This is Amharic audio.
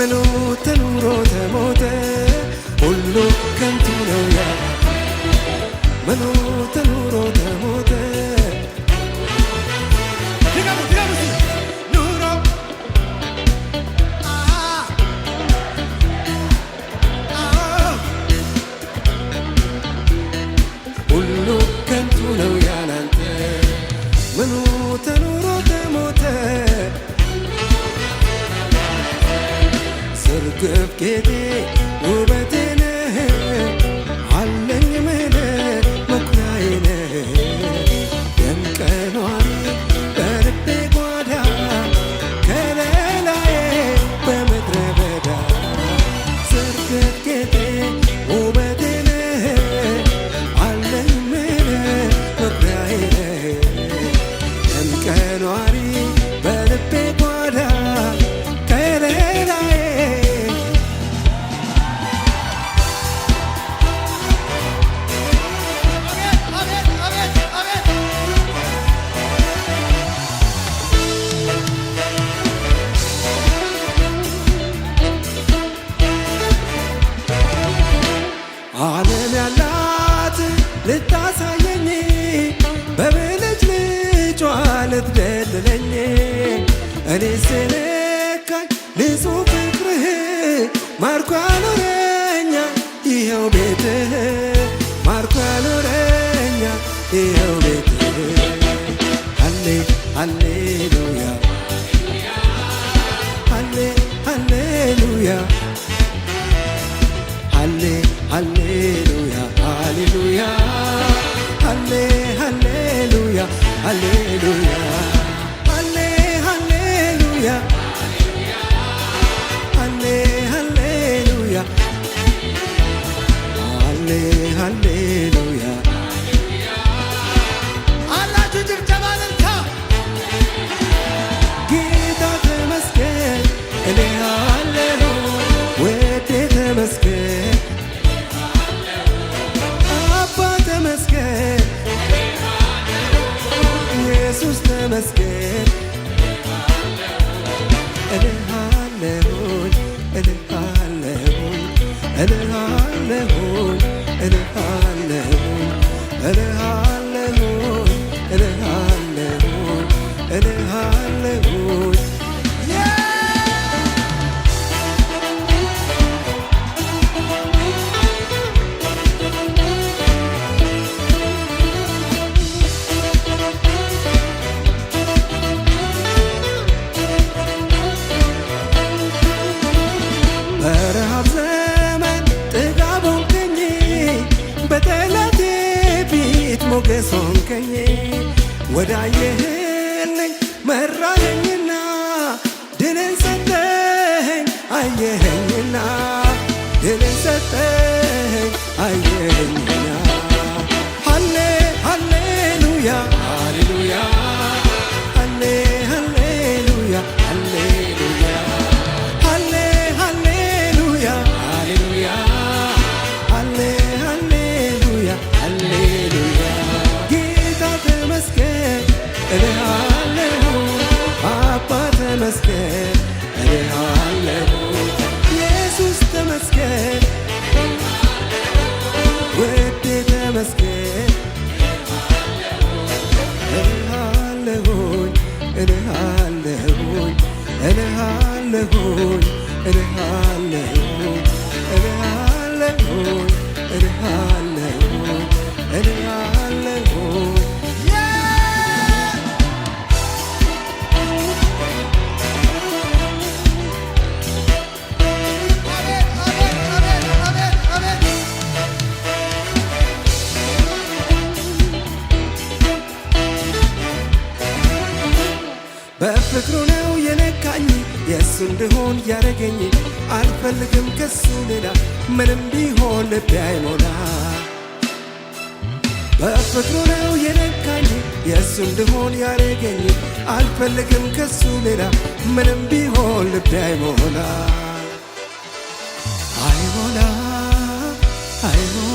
ምኑ ተኑሮ ተሞተ ሁሉ ከንቱ ነው ያ ምኑ ተኑሮ ተሞተ ሁሉ ከንቱ ነው ያላንተ ምኑ ተኑሮ ተሞተ ስርግፍ ጌጤ ውበቴ ነህ አለኝ ምልህ መኩሪያዬ ነህ ደምቀ ኗሪ በልቤ ጓዳ ከለላዬ በምድረ በዳ ስርግፍ ጌጤ ውበቴ ነህ አለኝ ምልህ መኩሪያዬ ነህ ደምቀ ኗሪ በልቤ ጓዳ ከለላዬ ዓለም ያላት ልታሳየኝ በብልጭ ልጯ ልትደልለኝ እኔ ስነካኝ ንጹሕ ፍቅርህ ማርኮ ያኖረኛ ይኸው ቤትህ ማርኮ ያኖረኛ ይኸው ቤትህ ሃሌ ሃሌሉያ ሃሌ ሃሌሉያ ሃሌ ሃሌሉያ ሃሌሉያ ሃሌ ሃሌሉያ ሃሌሉያ ሃሌ ሃሌሉያ ሃሌ ሃሌሉያ ሃሌ ሃሌሉያ አላችሁ ጭብጨባ ልልታ ጌታ ተመስገን እልሃለሁ ውዴ ተመስገን አባ ተመስገን ኢየሱስ ተመስገን እልሃለሁኝ እልሃለሁኝ እልሃለሁኝ እልሃለሁኝ እልሃለሁኝ እልሃለሁኝ እልሃለሁኝ በረሃብ ዘመን ጥጋብ ሆንከኝ በጠላቴ ፊት ሞገስ ሆንከኝ ወዳየህልኝ መራኸኝና ድልን ሰጠኸኝ አየኸኝና ድልን ሰጠኸኝ አየኸኝና ሃሌ ሃሌሉያ ሃሌሉያ ሃሌ ሃሌሉያ ሃሌሉያ ሃሌ ሃሌሉያ ሃሌሉያ ሃሌ ሃሌሉያ ሃሌሉያ ጌታ ተመስገን እልሃለሁ አባ ተመስገን እልሃለሁ ኢየሱስ ተመስገን ውዴ ተመስገን እልሃለሁኝ እልሃለሁኝ እልሃለሁኝ እልሃለሁኝ እልሃለሁኝ እልሃለሁኝ እልሃለሁኝ በፍቅሩ ነው የነካኝ የእሱ እንድሆን ያረገኝ አልፈልግም ከሱ ሌላ ምንም ቢሆን ልቤ አይሞላ በፍቅሩ ነው የነካኝ የእሱ እንድሆን ያረገኝ አልፈልግም ከሱ ሌላ ምንም ቢሆን ልቤ አይሞላ አይሞላ አይሞላ